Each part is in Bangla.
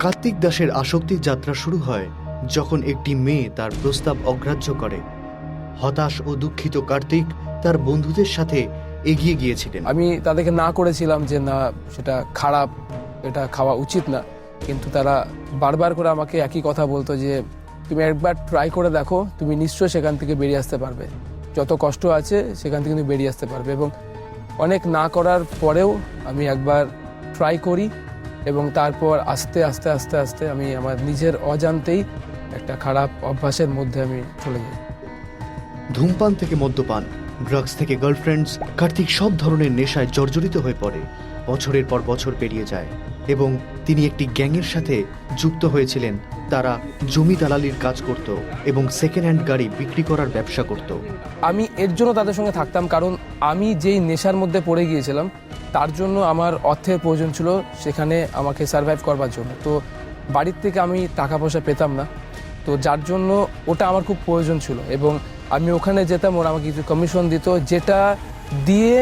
কার্তিক দাসের আসক্তির যাত্রা শুরু হয় যখন একটি মেয়ে তার প্রস্তাব অগ্রাহ্য করে। হতাশ ও দুঃখিত কার্তিক তার বন্ধুদের সাথে এগিয়ে গিয়েছিলেন। আমি তাদেরকে না করেছিলাম যে না, সেটা খারাপ, এটা খাওয়া উচিত না, কিন্তু তারা বারবার করে আমাকে একই কথা বলতো যে তুমি একবার ট্রাই করে দেখো, তুমি নিশ্চয়ই সেখান থেকে বেরিয়ে আসতে পারবে, যত কষ্ট আছে সেখান থেকে তুমি বেরিয়ে আসতে পারবে। এবং অনেক না করার পরেও আমি একবার ট্রাই করি এবং তারপর আস্তে আস্তে আস্তে আস্তে আমি আমার নিজের অজান্তেই একটা খারাপ অভ্যাসের মধ্যে আমি চলে যাই। ধূমপান থেকে মদ্যপান, ড্রাগস থেকে গার্লফ্রেন্ডস, কার্তিক সব ধরনের নেশায় জর্জরিত হয়ে পড়ে। বছরের পর বছর পেরিয়ে যায় এবং তিনি একটি গ্যাংয়ের সাথে যুক্ত হয়েছিলেন। তারা জমি দালালির কাজ করত এবং সেকেন্ড হ্যান্ড গাড়ি বিক্রি করার ব্যবসা করত। আমি এর জন্য তাদের সঙ্গে থাকতাম, কারণ আমি যেই নেশার মধ্যে পড়ে গিয়েছিলাম তার জন্য আমার অর্থের প্রয়োজন ছিল সেখানে আমাকে সার্ভাইভ করবার জন্য। তো বাড়ির থেকে আমি টাকা পয়সা পেতাম না, তো যার জন্য ওটা আমার খুব প্রয়োজন ছিল এবং আমি ওখানে যেতাম, ওরা আমাকে কিছু কমিশন দিত, যেটা দিয়ে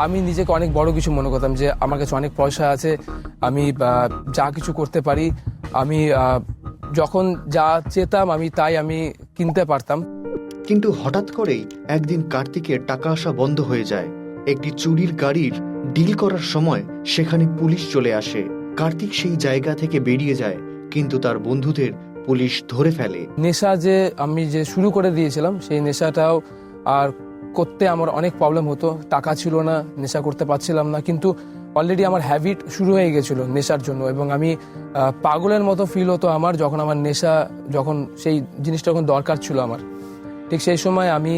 আমি নিজেকে অনেক বড় কিছু মনে করতাম যে আমার কাছে অনেক পয়সা আছে, আমি যা কিছু করতে পারি, আমি যখন যা চেতাম আমি কিনতে পারতাম। কিন্তু হঠাৎ করেই একদিন কার্তিকের টাকা আসা বন্ধ হয়ে যায়। একটি চুরির গাড়ির ডিল করার সময় সেখানে পুলিশ চলে আসে। কার্তিক সেই জায়গা থেকে বেরিয়ে যায়, কিন্তু তার বন্ধুদের পুলিশ ধরে ফেলে। নেশা আমি যে শুরু করে দিয়েছিলাম সেই নেশাটাও আর করতে আমার অনেক প্রবলেম হতো। টাকা ছিল না, নেশা করতে পারছিলাম না, কিন্তু অলরেডি আমার হ্যাবিট শুরু হয়ে গেছিলো নেশার জন্য এবং আমি পাগলের মতো ফিল হতো আমার যখন আমার নেশা, যখন সেই জিনিসটা যখন দরকার ছিল আমার। ঠিক সেই সময় আমি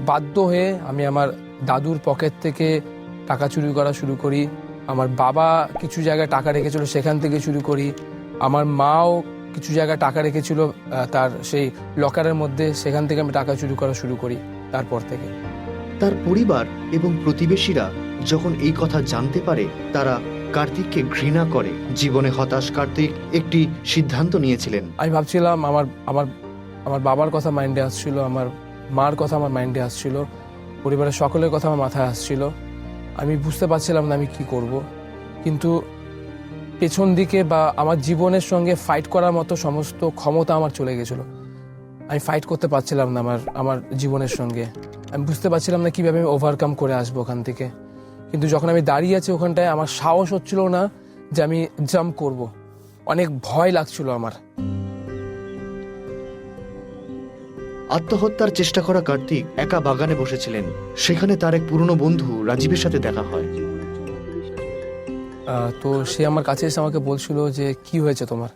বাধ্য হয়ে আমি আমার দাদুর পকেট থেকে টাকা চুরি করা শুরু করি। আমার বাবা কিছু জায়গায় টাকা রেখেছিল, সেখান থেকে শুরু করি। আমার মাও কিছু জায়গায় টাকা রেখেছিল তার সেই লকারের মধ্যে, সেখান থেকে আমি টাকা চুরি করা শুরু করি। তারপর থেকে তার পরিবার এবং প্রতিবেশীরা যখন এই কথা জানতে পারে, তারা কার্তিককে ঘৃণা করে। জীবনে হতাশ কার্তিক একটি সিদ্ধান্ত নিয়েছিলেন। আমি ভাবছিলাম আমার আমার আমার বাবার কথা মাইন্ডে আসছিল, আমার মার কথা আমার মাইন্ডে আসছিল, পরিবারের সকলের কথা আমার মাথায় আসছিল। আমি বুঝতে পারছিলাম না আমি কি করব, কিন্তু পেছন দিকে বা আমার জীবনের সঙ্গে ফাইট করার মতো সমস্ত ক্ষমতা আমার চলে গেছিল। আমি ফাইট করতে পারছিলাম না আমার জীবনের সঙ্গে। আমি বুঝতে পারছিলাম না কিভাবে আমি ওভারকাম করে আসবো ওখান থেকে। কিন্তু যখন আমি দাঁড়িয়ে আছি ওখানটায়, আমার সাহস হচ্ছিল না যে আমি জাম্প করব, অনেক ভয় লাগছিল আমার। আত্মহত্যার চেষ্টা করা কার্তিক একা বাগানে বসেছিলেন। সেখানে তার এক পুরনো বন্ধু রাজীবের সাথে দেখা হয়। তো সে আমার কাছে এসে আমাকে বলছিল যে কি হয়েছে তোমার।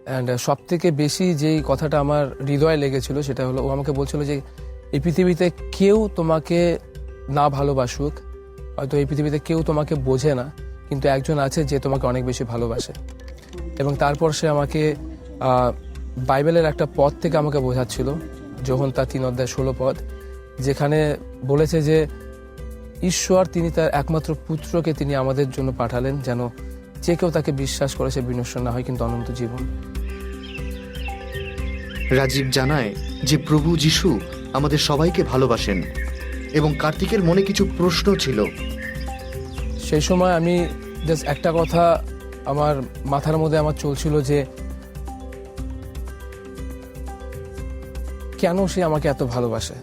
অ্যান্ড সব থেকে বেশি যেই কথাটা আমার হৃদয়ে লেগেছিল সেটা হলো, ও আমাকে বলছিল যে এই পৃথিবীতে কেউ তোমাকে না ভালোবাসুক, হয়তো এই পৃথিবীতে কেউ তোমাকে বোঝে না, কিন্তু একজন আছে যে তোমাকে অনেক বেশি ভালোবাসে। এবং তারপর সে আমাকে বাইবেলের একটা পদ থেকে আমাকে বোঝাচ্ছিল, যোহন তার 3:16 পদ, যেখানে বলেছে যে ঈশ্বর তিনি তার একমাত্র পুত্রকে তিনি আমাদের জন্য পাঠালেন, যেন যে কেউ তাকে বিশ্বাস করে সে বিনষ্ট না হয় কিন্তু অনন্ত জীবন। রাজীব জানায় যে প্রভু যিশু আমাদের সবাইকে ভালোবাসেন এবং কার্তিকের মনে কিছু প্রশ্ন ছিল। সেই সময় আমি জাস্ট একটা কথা আমার মাথার মধ্যে আমার চলছিল যে কেন সে আমাকে এত ভালোবাসে,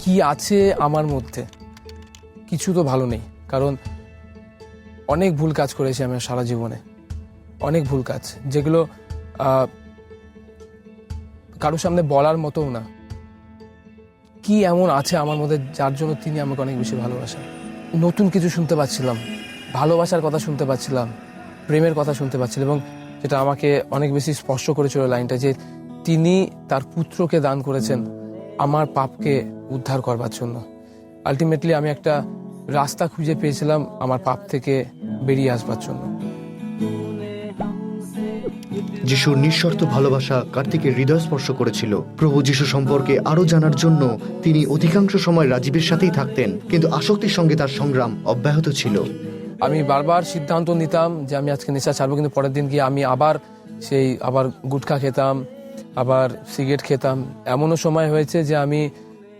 কি আছে আমার মধ্যে। কিছু তো ভালো নেই, কারণ অনেক ভুল কাজ করেছি আমি সারা জীবনে, অনেক ভুল কাজ যেগুলো কারোর সামনে বলার মতোও না। কি এমন আছে আমার মধ্যে যার জন্য তিনি আমাকে অনেক বেশি ভালোবাসেন। নতুন কিছু শুনতে পাচ্ছিলাম, ভালোবাসার কথা শুনতে পাচ্ছিলাম, প্রেমের কথা শুনতে পাচ্ছিলাম, এবং যেটা আমাকে অনেক বেশি স্পর্শ করেছিল লাইনটা, যে তিনি তার পুত্রকে দান করেছেন আমার পাপকে উদ্ধার করবার জন্য। আলটিমেটলি আমি একটা রাস্তা খুঁজে পেয়েছিলাম আমার পাপ থেকে বেরিয়ে আসবার জন্য। যিশুর নিঃশর্ত ভালোবাসা কার্তিকের হৃদয় স্পর্শ করেছিল। প্রভু যিশু সম্পর্কে আরো জানার জন্য তিনি অধিকাংশ সময় রাজীবের সাথেই থাকতেন, কিন্তু আসক্তির সঙ্গে তার সংগ্রাম অব্যাহত ছিল। আমি বারবার সিদ্ধান্ত নিতাম যে আমি আজকে নেশা ছাড়বো, কিন্তু পরের দিন গিয়ে আমি আবার গুটখা খেতাম, আবার সিগারেট খেতাম। এমনও সময় হয়েছে যে আমি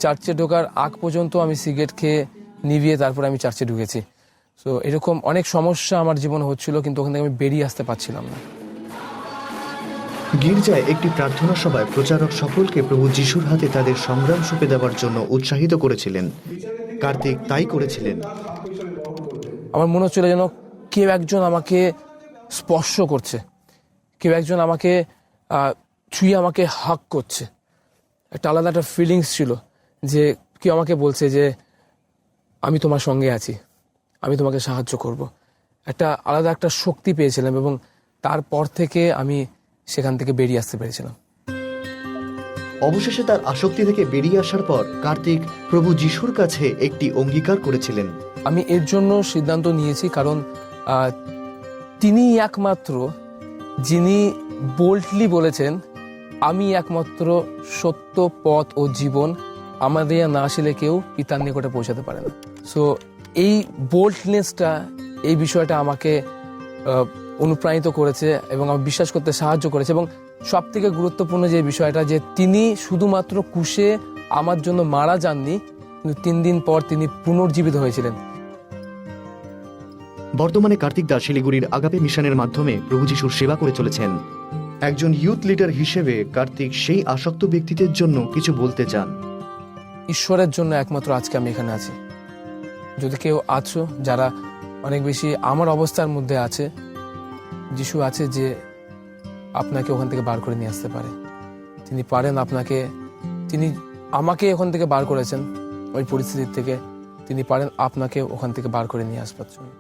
চার্চে ঢোকার আগ পর্যন্ত আমি সিগারেট খেয়ে নিভিয়ে তারপরে আমি চার্চে ঢুকেছি। সো এরকম অনেক সমস্যা আমার জীবনে হচ্ছিল, কিন্তু ওখান থেকে আমি বেরিয়ে আসতে পারছিলাম না। গির্জায় একটি প্রার্থনা সভায় প্রচারক সকলকে প্রভু যিশুর হাতে তাদের সংগ্রাম সঁপে দেওয়ার জন্য উৎসাহিত করেছিলেন। কার্তিক তাই করেছিলেন। আমার মনে হচ্ছিল যেন কেউ একজন আমাকে স্পর্শ করছে, কেউ একজন আমাকে ছুঁয়ে আমাকে হাগ করছে। একটা আলাদা একটা ফিলিংস ছিল যে কেউ আমাকে বলছে যে আমি তোমার সঙ্গে আছি, আমি তোমাকে সাহায্য করব। একটা আলাদা একটা শক্তি পেয়েছিলাম এবং তারপর থেকে আমি সেখান থেকে বেরিয়ে আসতে পেরেছিলাম। অবশেষে তার আসক্তি থেকে বেরিয়ে আসার পর কার্তিক প্রভু যিশুর কাছে একটি অঙ্গীকার করেছিলেন। আমি এর জন্য সিদ্ধান্ত নিয়েছি কারণ তিনি একমাত্র যিনি বোল্ডলি বলেছেন আমি একমাত্র সত্য পথ ও জীবন, আমাদের না আসলে কেউ পিতার নিকটে পৌঁছাতে পারে না। সো এই বোল্ডনেসটা, এই বিষয়টা আমাকে অনুপ্রাণিত করেছে এবং আমি বিশ্বাস করতে সাহায্য করেছে। এবং সব থেকে গুরুত্বপূর্ণ যে বিষয়টা, যে তিনি শুধুমাত্র ক্রুশে আমার জন্য মারা যাননি, কিন্তু 3 দিন পর তিনি পুনর্জীবিত হয়েছিলেন। বর্তমানে কার্তিক দাস শিলিগুড়ির আগাপে মিশনের মাধ্যমে প্রভু যিশুর সেবা করে চলেছেন। একজন ইউথ লিডার হিসেবে কার্তিক সেই আসক্ত ব্যক্তিদের জন্য কিছু বলতে চান। ঈশ্বরের জন্য একমাত্র আজকে আমি এখানে আছি। যদি কেউ আছো যারা অনেক বেশি আমার অবস্থার মধ্যে আছে, যিশু আছে যে আপনাকে ওখান থেকে বার করে নিয়ে আসতে পারে। তিনি পারেন আপনাকে, তিনি আমাকে ওখান থেকে বার করেছেন ওই পরিস্থিতির থেকে, তিনি পারেন আপনাকে ওখান থেকে বার করে নিয়ে আসবার জন্য।